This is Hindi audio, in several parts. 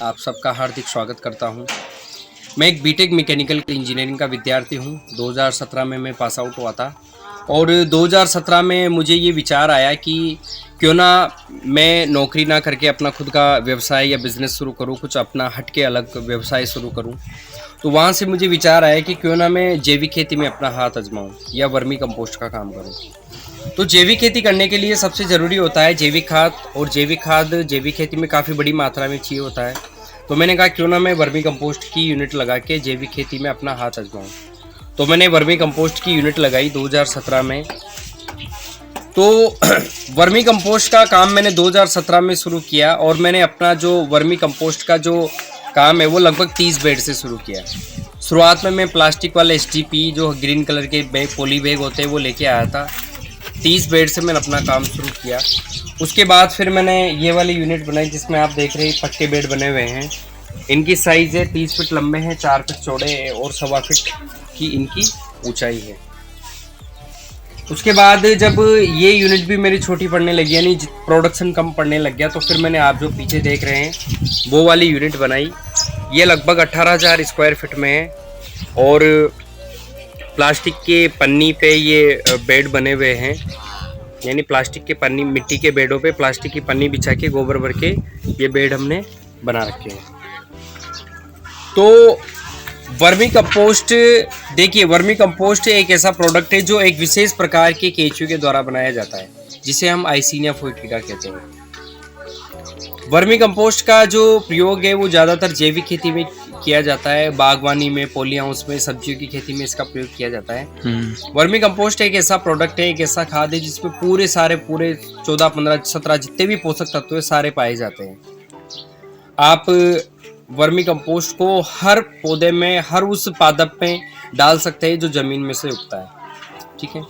आप सबका हार्दिक स्वागत करता हूं। मैं एक बीटेक मैकेनिकल इंजीनियरिंग का विद्यार्थी हूं। 2017 में मैं पास आउट हुआ था और 2017 में मुझे ये विचार आया कि क्यों ना मैं नौकरी ना करके अपना खुद का व्यवसाय या बिज़नेस शुरू करूं, कुछ अपना हट के अलग व्यवसाय शुरू करूं। तो वहाँ से मुझे विचार आया कि क्यों ना मैं जैविक खेती में अपना हाथ आजमाऊं या वर्मी कंपोस्ट का काम करूं। तो जैविक खेती करने के लिए सबसे ज़रूरी होता है जैविक खाद, और जैविक खाद जैविक खेती में काफ़ी बड़ी मात्रा में चाहिए होता है। तो मैंने कहा क्यों ना मैं वर्मी कंपोस्ट की यूनिट लगा के जैविक खेती में अपना हाथ आजमाऊं। तो मैंने वर्मी कंपोस्ट की यूनिट लगाई 2017 में। तो वर्मी कंपोस्ट का काम मैंने 2017 में शुरू किया और मैंने अपना जो वर्मी कंपोस्ट का जो काम है वो लगभग 30 बेड से शुरू किया। शुरुआत में मैं प्लास्टिक वाले STP जो ग्रीन कलर के बैग, पॉली बैग होते हैं, वो लेके आया था। 30 बेड से मैंने अपना काम शुरू किया। उसके बाद फिर मैंने ये वाली यूनिट बनाई जिसमें आप देख रहे हैं पक्के बेड बने हुए हैं। इनकी साइज़ है 30 फीट लंबे हैं, 4 फीट चौड़े हैं और 1.25 फीट की इनकी ऊंचाई है। उसके बाद जब ये यूनिट भी मेरी छोटी पड़ने लगी, यानी प्रोडक्शन कम पड़ने लग गया, तो फिर मैंने आप जो पीछे देख रहे हैं वो वाली यूनिट बनाई। ये लगभग 18,000 स्क्वायर फीट में है और प्लास्टिक के पन्नी पे ये बेड बने हुए हैं, यानी प्लास्टिक के पन्नी, मिट्टी के बेडों पे प्लास्टिक की पन्नी बिछा के गोबर भर के ये बेड हमने बना रखे हैं। तो वर्मी कंपोस्ट, देखिए वर्मी कंपोस्ट एक ऐसा प्रोडक्ट है जो एक विशेष प्रकार के केंचुए के द्वारा बनाया जाता है जिसे हम आइसिनिया फोइटिडा कहते हैं। वर्मी कंपोस्ट का जो प्रयोग है वो ज़्यादातर जैविक खेती में किया जाता है, बागवानी में, पॉली हाउस में, सब्जियों की खेती में इसका प्रयोग किया जाता है। वर्मी कंपोस्ट एक ऐसा प्रोडक्ट है, एक ऐसा खाद है जिसमें पूरे 14, 15, 17 जितने भी पोषक तत्व है सारे पाए जाते हैं। आप वर्मी कंपोस्ट को हर पौधे में, हर उस पादप में डाल सकते हैं जो जमीन में से उगता है। ठीक है,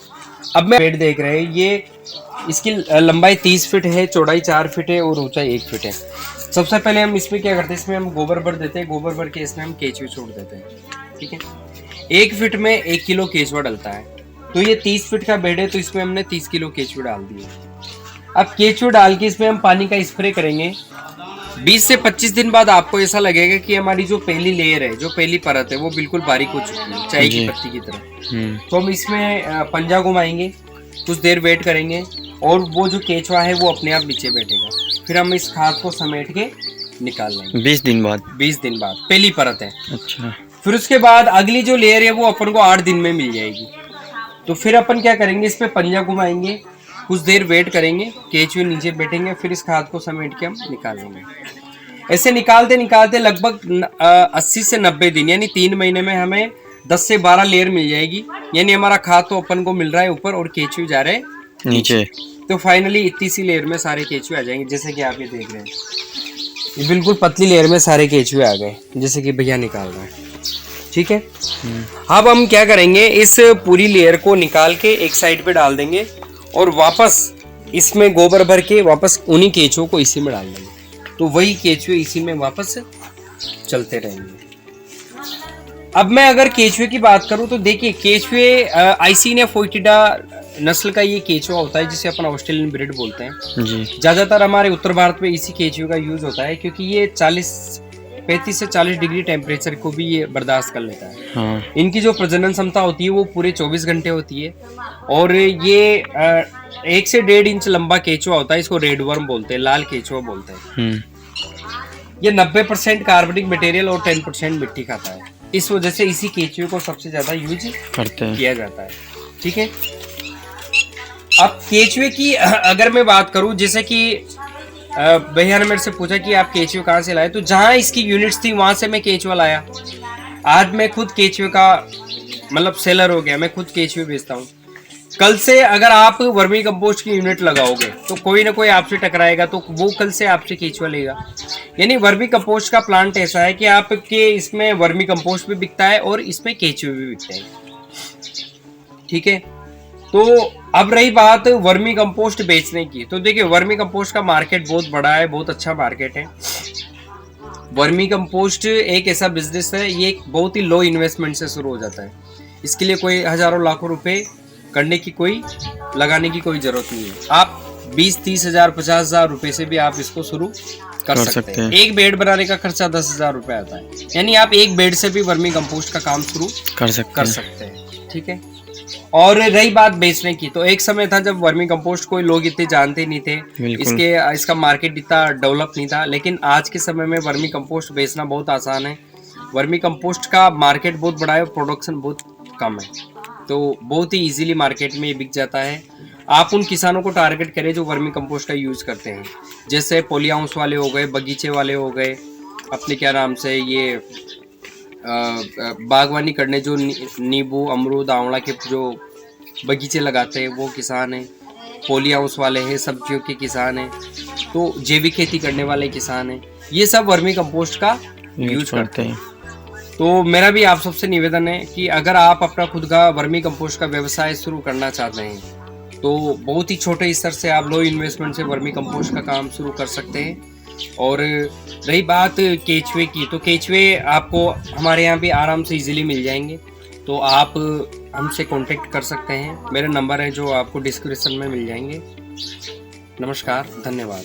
अब मैं बेड देख रहे हैं, ये इसकी लंबाई 30 फीट है, चौड़ाई 4 फीट है और ऊंचाई 1 फीट है। सबसे पहले हम इसमें क्या करते हैं, इसमें हम गोबर भर देते हैं, गोबर भर के इसमें हम केचुए छोड़ देते हैं। ठीक है, 1 फीट में 1 किलो केचुआ डलता है। तो ये 30 फीट का बेड है तो इसमें हमने 30 किलो केचुए डाल दिए। अब केचुए डाल के इसमें हम पानी का स्प्रे करेंगे। 20 से 25 दिन बाद आपको ऐसा लगेगा कि हमारी जो पहली लेयर है, जो पहली परत है, वो बिल्कुल बारीक हो चुकी है, चाय की पत्ती की तरह। तो हम इसमें पंजा घुमाएंगे, कुछ देर वेट करेंगे और वो जो केचुआ है वो अपने आप नीचे बैठेगा। फिर हम इस खाद को समेट के निकाल लेंगे 20 दिन बाद पहली परत है। अच्छा, फिर उसके बाद अगली जो लेयर है वो अपन को 8 दिन में मिल जाएगी। तो फिर अपन क्या करेंगे, इस पे पंजा घुमाएंगे, कुछ देर वेट करेंगे, केचुए नीचे बैठेंगे, फिर इस खाद को समेट के हम निकालेंगे। ऐसे निकालते निकालते लगभग 80 से 90 दिन, यानी 3 महीने में हमें 10 से 12 लेयर मिल जाएगी। यानी हमारा खाद तो अपन को मिल रहा है ऊपर और केचुए जा रहे हैं नीचे। तो फाइनली इतनी सी लेयर में सारे केचुए आ जाएंगे, जैसे कि आप ये देख रहे हैं। ये बिल्कुल पतली लेयर में सारे केचुए आ गए, जैसे कि भैया निकाल रहे हैं। ठीक है, अब हम क्या करेंगे, इस पूरी लेयर को निकाल के एक साइड पे डाल देंगे और वापस इसमें गोबर भर के वापस उन्हीं केचुओं को इसी में डाल देंगे। तो वही केचुए इसी में वापस चलते रहेंगे। अब मैं अगर केचुए की बात करूं तो देखिए, केचुए आइसिनिया फोइटिडा नस्ल का ये केचुआ होता है जिसे अपन ऑस्ट्रेलियन ब्रीड बोलते हैं जी। ज़्यादातर हमारे उत्तर भारत में इसी केचुए का यूज होता है क्योंकि ये 35 से 40 डिग्री टेम्परेचर को भी ये बर्दाश्त कर लेता है। हाँ। इनकी जो प्रजनन क्षमता होती है वो पूरे 24 घंटे होती है और ये 1 से 1.5 इंच लंबा केचुआ होता है। इसको रेड वर्म बोलते हैं, लाल केचुआ बोलते हैं। ये 90% कार्बनिक मटेरियल और 10% मिट्टी खाता है। इस वजह से इसी केचुए को सबसे ज्यादा यूज किया जाता है। ठीक है, अब केचुए की अगर मैं बात करूं, जैसे कि भैया ने मेरे से पूछा कि आप केचुए कहाँ से लाए, तो जहाँ इसकी यूनिट्स थी वहां से मैं केचुआ लाया। आज मैं खुद केचुए का मतलब सेलर हो गया, मैं खुद केचुए बेचता हूँ। कल से अगर आप वर्मी कंपोस्ट की यूनिट लगाओगे तो कोई ना कोई आपसे टकराएगा, तो वो कल से आपसे केचुआ लेगा। यानी वर्मी कंपोस्ट का प्लांट ऐसा है कि आपके इसमें वर्मी कंपोस्ट भी बिकता है और इसमें केचुए भी बिकते हैं। ठीक है, तो अब रही बात वर्मी कंपोस्ट बेचने की, तो देखिए वर्मी कंपोस्ट का मार्केट बहुत बड़ा है, बहुत अच्छा मार्केट है। वर्मी कंपोस्ट एक ऐसा बिजनेस है, ये एक बहुत ही लो इन्वेस्टमेंट से शुरू हो जाता है। इसके लिए कोई हजारों लाखों रुपए करने की लगाने की कोई जरूरत नहीं है। आप 20-30 हज़ार 50 हज़ार रुपये से भी आप इसको शुरू कर सकते हैं। एक बेड बनाने का खर्चा 10 हज़ार रुपये आता है, यानी आप एक बेड से भी वर्मी कंपोस्ट का काम शुरू कर सकते हैं। ठीक है। और रही बात बेचने की, तो एक समय था जब वर्मी कंपोस्ट कोई लोग इतने जानते नहीं थे, इसका मार्केट इतना डेवलप नहीं था। लेकिन आज के समय में वर्मी कंपोस्ट बेचना बहुत आसान है। वर्मी कंपोस्ट का मार्केट बहुत बड़ा है, प्रोडक्शन बहुत कम है, तो बहुत ही इजीली मार्केट में बिक जाता है। आप उन किसानों को टारगेट करें जो वर्मी कंपोस्ट का यूज़ करते हैं, जैसे पॉली हाउस वाले हो गए, बगीचे वाले हो गए, अपने क्या नाम से ये बागवानी करने जो नींबू अमरूद आंवला के जो बगीचे लगाते हैं वो किसान हैं, पॉली हाउस वाले हैं, सब्जियों के किसान हैं, तो जैविक खेती करने वाले किसान हैं, ये सब वर्मी कंपोस्ट का यूज करते हैं। तो मेरा भी आप सबसे निवेदन है कि अगर आप अपना खुद का वर्मी कंपोस्ट का व्यवसाय शुरू करना चाहते हैं तो बहुत ही छोटे स्तर से आप लो इन्वेस्टमेंट से वर्मी कंपोस्ट का काम शुरू कर सकते हैं। और रही बात केचुए की, तो केचुए आपको हमारे यहाँ भी आराम से इजीली मिल जाएंगे, तो आप हमसे कांटेक्ट कर सकते हैं। मेरे नंबर है जो आपको डिस्क्रिप्शन में मिल जाएंगे। नमस्कार, धन्यवाद।